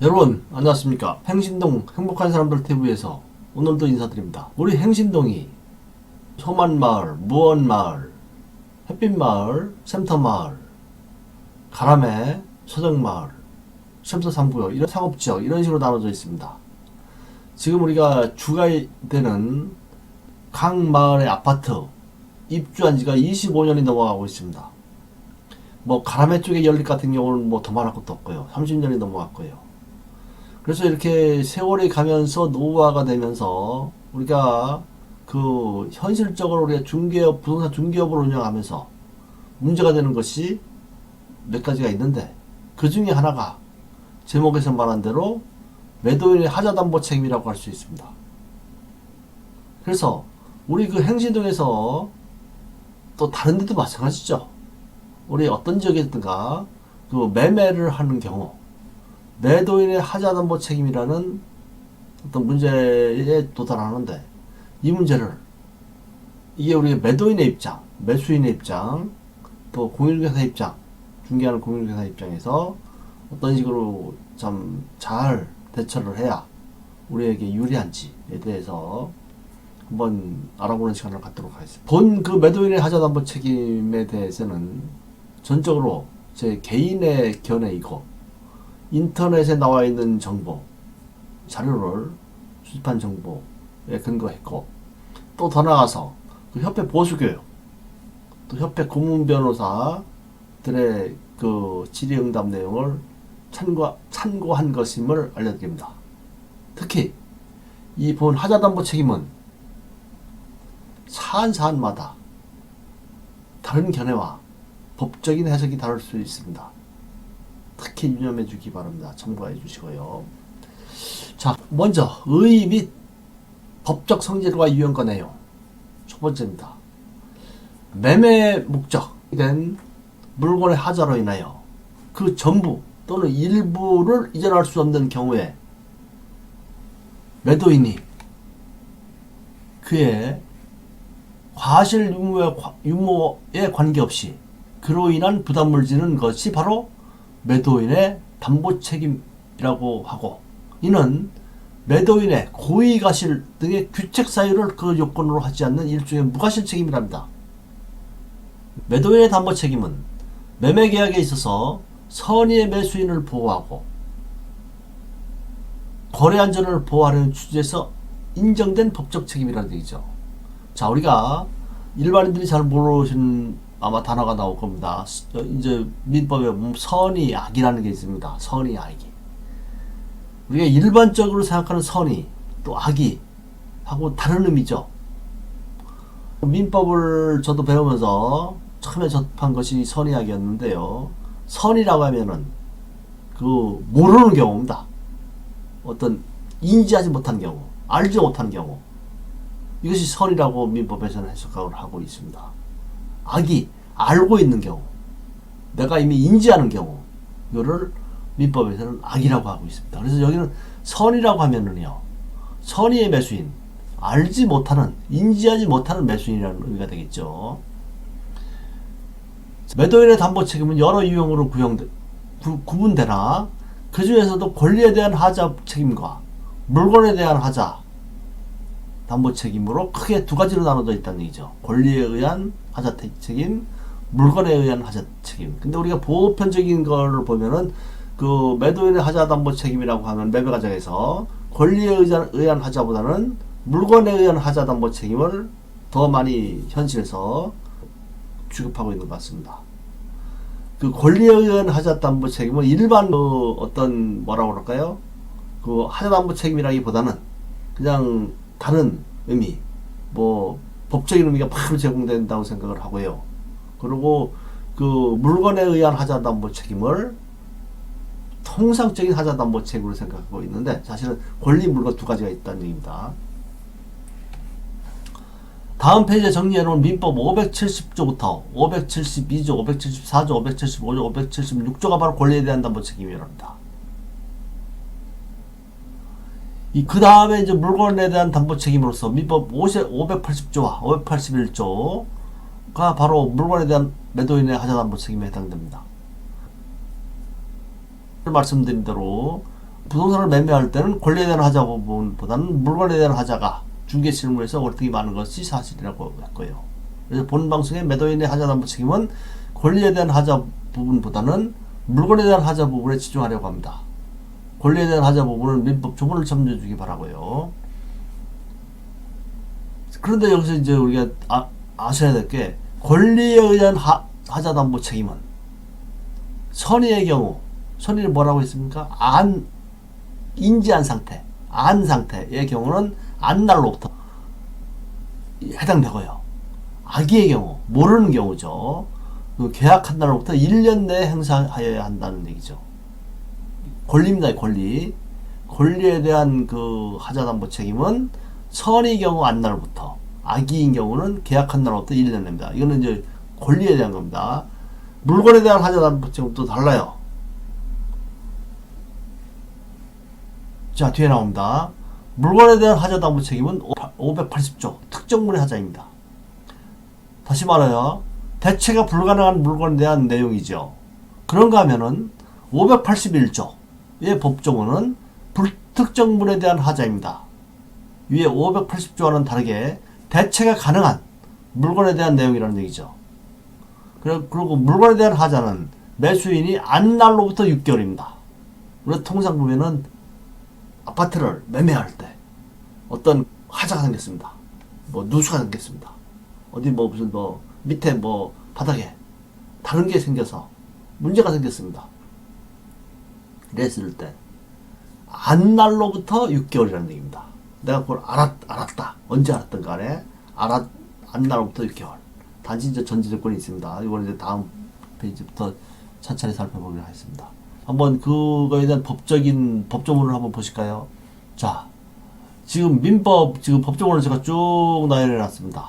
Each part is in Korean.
여러분 안녕하십니까. 행신동 행복한 사람들 TV에서 오늘도 인사드립니다. 우리 행신동이 소만마을, 무원마을, 햇빛마을, 센터마을, 가람회, 소정마을, 샘터 3구역 이런 상업지역 이런 식으로 나눠져 있습니다. 지금 우리가 주가 되는 각 마을의 아파트 입주한 지가 25년이 넘어가고 있습니다. 뭐 가람회 쪽에 연립 같은 경우는 뭐 더 말할 것도 없고요. 30년이 넘어갔고요. 그래서 이렇게 세월이 가면서 노후화가 되면서 우리가 그 현실적으로 우리가 중개업, 부동산 중개업을 운영하면서 문제가 되는 것이 몇 가지가 있는데 그 중에 하나가 제목에서 말한 대로 매도인의 하자담보 책임이라고 할 수 있습니다. 그래서 우리 그 행신동에서 또 다른 데도 마찬가지죠. 우리 어떤 지역이든가 그 매매를 하는 경우 매도인의 하자담보 책임이라는 어떤 문제에 도달하는데 이 문제를 이게 우리 매도인의 입장, 매수인의 입장, 또 공인중개사 입장, 중개하는 공인중개사 입장에서 어떤 식으로 참 잘 대처를 해야 우리에게 유리한지에 대해서 한번 알아보는 시간을 갖도록 하겠습니다. 본 그 매도인의 하자담보 책임에 대해서는 전적으로 제 개인의 견해이고 인터넷에 나와 있는 정보, 자료를 수집한 정보에 근거했고, 또 더 나아가서 그 협회 보수교육, 또 협회 고문 변호사들의 그 질의응답 내용을 참고한 것임을 알려드립니다. 특히 이 본 하자담보 책임은 사안사안마다 다른 견해와 법적인 해석이 다를 수 있습니다. 특히 유념해 주기 바랍니다. 참고해 주시고요. 자, 먼저 의의 및 법적 성질과 유형과 내용. 첫 번째입니다. 매매 목적된 물건의 하자로 인하여 그 전부 또는 일부를 이전할 수 없는 경우에 매도인이 그의 과실 유무에 관계없이 그로 인한 부담을 지는 것이 바로 매도인의 담보 책임이라고 하고, 이는 매도인의 고의가실 등의 규책 사유를 그 요건으로 하지 않는 일종의 무과실 책임이랍니다. 매도인의 담보 책임은 매매 계약에 있어서 선의의 매수인을 보호하고 거래 안전을 보호하려는 취지에서 인정된 법적 책임이라는 얘기죠. 자, 우리가 일반인들이 잘 모르시는 아마 단어가 나올 겁니다. 이제 민법에 보면 선의 악이라는 게 있습니다. 선의 악이. 우리가 일반적으로 생각하는 선의 또 악이 하고 다른 의미죠. 민법을 저도 배우면서 처음에 접한 것이 선의 악이었는데요. 선이라고 하면은 그 모르는 경우입니다. 어떤 인지하지 못한 경우, 알지 못한 경우. 이것이 선이라고 민법에서는 해석을 하고 있습니다. 악이 알고 있는 경우, 내가 이미 인지하는 경우, 이거를 민법에서는 악이라고 하고 있습니다. 그래서 여기는 선이라고 하면은요, 선의의 매수인, 알지 못하는, 인지하지 못하는 매수인이라는 의미가 되겠죠. 매도인의 담보 책임은 여러 유형으로 구분되나 그 중에서도 권리에 대한 하자 책임과 물건에 대한 하자 담보 책임으로 크게 두 가지로 나눠져 있다는 얘기죠. 권리에 의한 하자 책임, 물건에 의한 하자 책임. 근데 우리가 보편적인 거를 보면은 그 매도인의 하자 담보 책임이라고 하면 매매 과정에서 권리에 의한 하자보다는 물건에 의한 하자 담보 책임을 더 많이 현실에서 취급하고 있는 것 같습니다. 그 권리에 의한 하자 담보 책임은 일반 그 어떤 뭐라고 그럴까요? 그 하자 담보 책임이라기보다는 그냥 다른 의미, 뭐 법적인 의미가 바로 제공된다고 생각을 하고요. 그리고 그 물건에 의한 하자담보 책임을 통상적인 하자담보 책임으로 생각하고 있는데 사실은 권리, 물건 두 가지가 있다는 얘기입니다. 다음 페이지에 정리해놓은 민법 570조부터 572조, 574조, 575조, 576조가 바로 권리에 대한 담보 책임이랍니다. 그 다음에 이제 물건에 대한 담보 책임으로서 민법 580조와 581조가 바로 물건에 대한 매도인의 하자담보 책임에 해당됩니다. 말씀드린 대로 부동산을 매매할 때는 권리에 대한 하자 부분보다는 물건에 대한 하자가 중개 실무에서 월등히 많은 것이 사실이라고 했고요. 그래서 본 방송의 매도인의 하자 담보 책임은 권리에 대한 하자 부분보다는 물건에 대한 하자 부분에 집중하려고 합니다. 권리에 대한 하자 부분은 민법 조문을 참조해 주기 바라고요. 그런데 여기서 이제 우리가 아셔야 될 게 권리에 의한 하자 담보 책임은 선의의 경우, 선의를 뭐라고 했습니까? 인지한 상태, 안 상태의 경우는 안날로부터 해당되고요. 악의의 경우, 모르는 경우죠. 그 계약한 날로부터 1년 내에 행사하여야 한다는 얘기죠. 권리입니다, 권리. 권리에 대한 그 하자담보 책임은 선의 경우 안날부터, 악의인 경우는 계약한 날로부터 1년 내입니다. 이거는 이제 권리에 대한 겁니다. 물건에 대한 하자담보 책임도 달라요. 자, 뒤에 나옵니다. 물건에 대한 하자담보 책임은 580조 특정물의 하자입니다. 다시 말해요. 대체가 불가능한 물건에 대한 내용이죠. 그런가 하면은 581조의 법조문은 불특정물에 대한 하자입니다. 위에 580조와는 다르게 대체가 가능한 물건에 대한 내용이라는 얘기죠. 그리고 물건에 대한 하자는 매수인이 안날로부터 6개월입니다. 그래서 통상 보면은 아파트를 매매할 때 어떤 하자가 생겼습니다. 뭐 누수가 생겼습니다. 어디 뭐 무슨 뭐 밑에 뭐 바닥에 다른 게 생겨서 문제가 생겼습니다. 그랬을 때 안날로부터 6개월이라는 얘기입니다. 내가 그걸 알았다. 언제 알았던 간에 안날로부터 6개월. 단지 이제 전제조건이 있습니다. 이건 이제 다음 페이지부터 천천히 살펴보기로 하겠습니다. 한번 그거에 대한 법적인 법조문을 한번 보실까요? 자, 지금 민법 지금 법조문을 제가 쭉 나열해 놨습니다.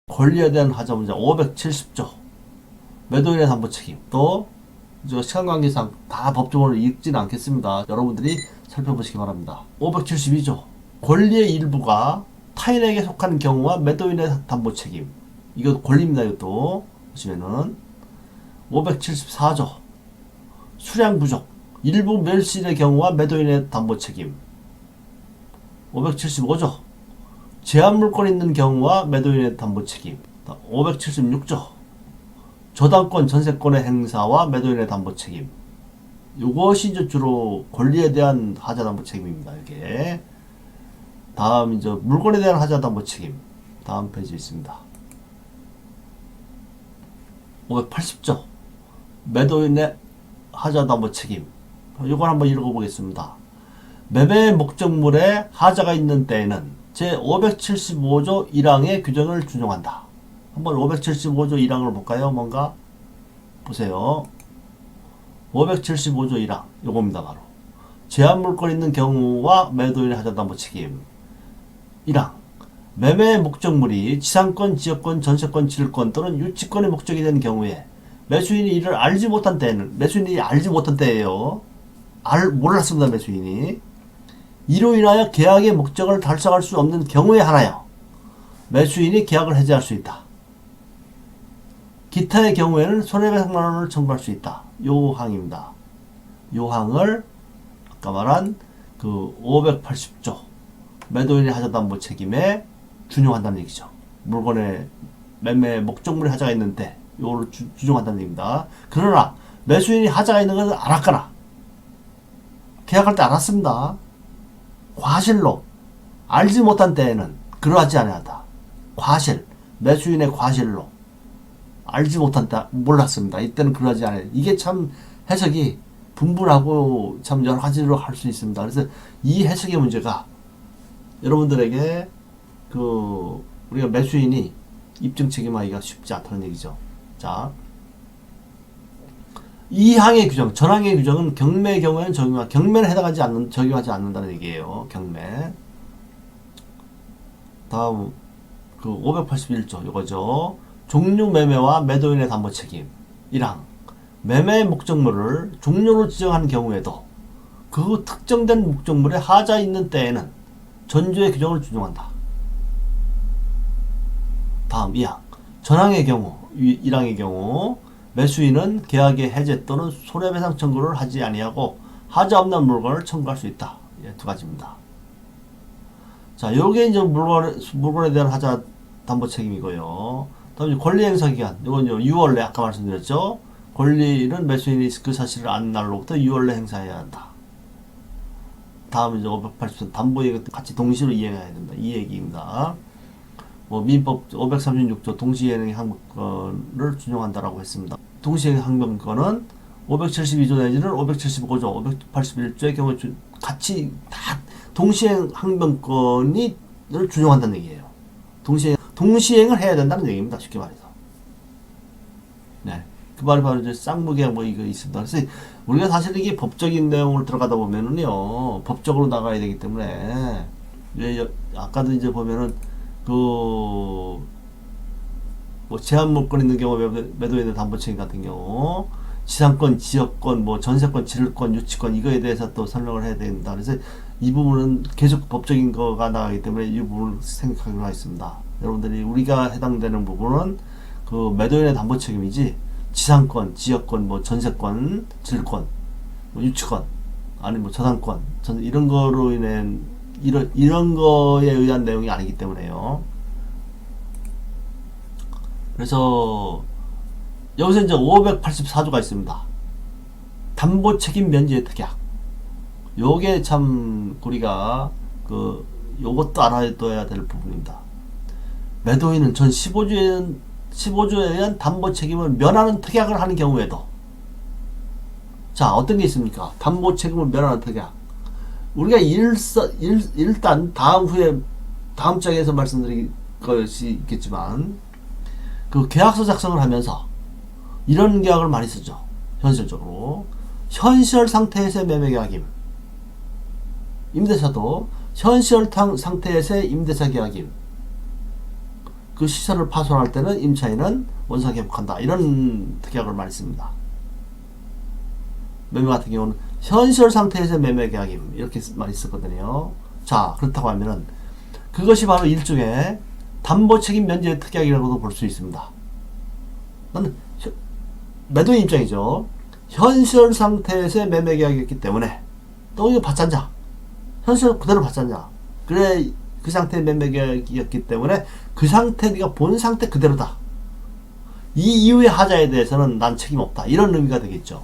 권리에 대한 하자 문제 570조 매도인의 담보 책임. 또 시간 관계상 다 법조문을 읽지는 않겠습니다. 여러분들이 살펴보시기 바랍니다. 572조 권리의 일부가 타인에게 속한 경우와 매도인의 담보 책임. 이거 권리입니다. 이것도 보시면은 574조 수량 부족 일부 멸실의 경우와 매도인의 담보 책임. 575조 제한 물건이 있는 경우와 매도인의 담보 책임. 576조 저당권 전세권의 행사와 매도인의 담보 책임. 이것이 이제 주로 권리에 대한 하자 담보 책임입니다. 이게 다음 이제 물건에 대한 하자 담보 책임. 다음 페이지에 있습니다. 580조 매도인의 하자 담보 책임. 이걸 한번 읽어보겠습니다. 매매 목적물에 하자가 있는 때에는 제575조 1항의 규정을 준용한다. 한번 575조 1항을 볼까요? 뭔가 보세요. 575조 1항 요겁니다. 바로 제한 물건 있는 경우와 매도인의 하자 담보 책임. 1항 매매 목적물이 지상권, 지역권, 전세권, 질권 또는 유치권의 목적이 된 경우에 매수인이 이를 알지 못한 때에는 매수인이 알지 못한 때예요. 몰랐습니다. 매수인이 이로 인하여 계약의 목적을 달성할 수 없는 경우에 하나여 매수인이 계약을 해지할 수 있다. 기타의 경우에는 손해배상만 원을 청구할 수 있다. 요 항입니다. 요 항을 아까 말한 그 580조 매도인의 하자담보 책임에 준용한다는 얘기죠. 물건의 매매 목적물이 하자가 있는데 요를 준용한다는 얘기입니다. 그러나 매수인이 하자가 있는 것을 알았거나 계약할 때 알았습니다. 과실로 알지 못한 때에는 그러하지 아니하다. 과실, 매수인의 과실로 알지 못한 때 몰랐습니다. 이때는 그러하지 않아요. 이게 참 해석이 분분하고 참 여러 가지로 할 수 있습니다. 그래서 이 해석의 문제가 여러분들에게 우리가 매수인이 입증 책임하기가 쉽지 않다는 얘기죠. 자, 2항의 규정, 전항의 규정은 경매의 경우에는 경매에 적용하지 않는다는 얘기예요. 경매. 다음, 그 581조, 이거죠. 종류 매매와 매도인의 담보 책임. 1항. 매매 목적물을 종료로 지정한 경우에도 그 특정된 목적물에 하자 있는 때에는 전조의 규정을 준용한다. 다음 2항. 전항의 경우, 1항의 경우 매수인은 계약의 해제 또는 손해배상 청구를 하지 아니하고 하자 없는 물건을 청구할 수 있다. 예, 두 가지입니다. 자, 요게 이제 물건에 대한 하자 담보 책임이고요. 다음 권리행사 기간. 이건 6월 내 아까 말씀드렸죠. 권리는 매수인이 그 사실을 아는 날로부터 6월 내 행사해야 한다. 다음 이제 580조 담보이익 같이 동시로 이행해야 된다. 이 얘기입니다. 뭐 민법 536조 동시이행 항변권을 준용한다라고 했습니다. 동시이행 항변권은 572조 내지는 575조, 581조의 경우 같이 다 동시이행 항변권을 준용한다는 얘기예요. 동시이행을 해야 된다는 얘기입니다. 쉽게 말해서. 네. 그 말이 바로 이제 쌍무계약 뭐 이거 있습니다. 그래서 우리가 사실 이게 법적인 내용을 들어가다 보면은요, 법적으로 나가야 되기 때문에, 아까도 이제 보면은, 뭐 제한물권 있는 경우, 매도인의 담보책임 같은 경우, 지상권, 지역권, 뭐 전세권, 지를권, 유치권, 이거에 대해서 또 설명을 해야 된다. 그래서 이 부분은 계속 법적인 거가 나가기 때문에 이 부분을 생각하기로 하겠습니다. 여러분들이 우리가 해당되는 부분은 그 매도인의 담보책임이지, 지상권, 지역권, 뭐 전세권, 질권, 뭐 유치권, 아니 뭐 저당권, 이런 거로 인한 이런 거에 의한 내용이 아니기 때문에요. 그래서 여기서 이제 584조가 있습니다. 담보 책임 면제 특약. 요게 참 우리가 요것도 알아둬야 될 부분입니다. 매도인은 전 15조에 의한 담보 책임을 면하는 특약을 하는 경우에도, 자, 어떤 게 있습니까? 담보 책임을 면하는 특약. 우리가 일단 다음 장에서 말씀드릴 것이 있겠지만, 그 계약서 작성을 하면서 이런 계약을 많이 쓰죠. 현실적으로. 현실 상태에서의 매매 계약임. 임대차도 현실 상태에서의 임대차 계약임. 그 시설을 파손할 때는 임차인은 원상 회복한다. 이런 특약을 많이 씁니다. 매매 같은 경우는 현실 상태에서 매매 계약임 이렇게 많이 쓰거든요. 자, 그렇다고 하면은 그것이 바로 일종의 담보 책임 면제 특약이라고도 볼 수 있습니다. 매도인 입장이죠. 현실 상태에서 매매 계약이었기 때문에 또 이거 받잖냐? 현실 그대로 받잖냐? 그래, 그 상태의 매매 계약이었기 때문에 그 상태, 네가 본 상태 그대로다. 이 이후의 하자에 대해서는 난 책임 없다. 이런 의미가 되겠죠.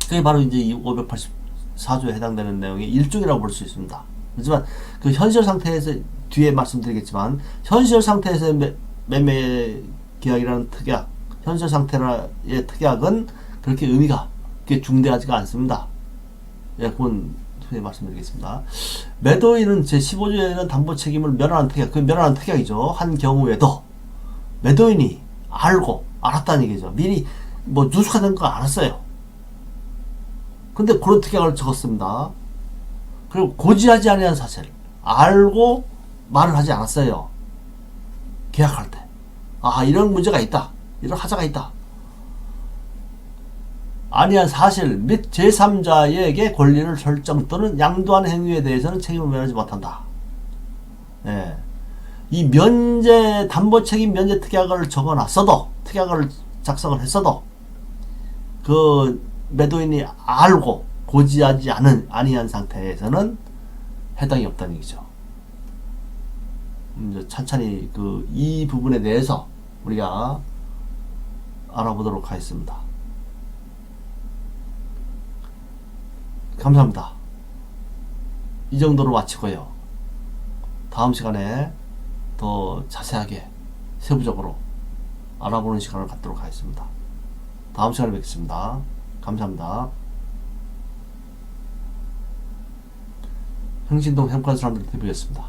그게 바로 이제 이 584조에 해당되는 내용의 일종이라고 볼 수 있습니다. 하지만 그 현실 상태에서 뒤에 말씀드리겠지만, 현실 상태에서 매매 계약이라는 특약, 현실 상태의 특약은 그렇게 의미가 그렇게 중대하지가 않습니다. 예, 그건 후에 말씀드리겠습니다. 매도인은 제15조에는 담보 책임을 면하는 특약, 그 면하는 특약이죠. 한 경우에도 매도인이 알았다는 얘기죠. 미리 뭐 누수가 된 거 알았어요. 근데 그런 특약을 적었습니다. 그리고 고지하지 아니한 사실, 알고 말을 하지 않았어요. 계약할 때. 아, 이런 문제가 있다. 이런 하자가 있다. 아니한 사실 및 제3자에게 권리를 설정 또는 양도한 행위에 대해서는 책임을 면하지 못한다. 예. 이 면제, 담보 책임 면제 특약을 적어놨어도, 특약을 작성을 했어도, 그 매도인이 알고 고지하지 아니한 상태에서는 해당이 없다는 얘기죠. 이제 천천히 이 부분에 대해서 우리가 알아보도록 하겠습니다. 감사합니다. 이 정도로 마치고요. 다음 시간에 더 자세하게 세부적으로 알아보는 시간을 갖도록 하겠습니다. 다음 시간에 뵙겠습니다. 감사합니다. 흥신동 행복한 사람들 TV였습니다.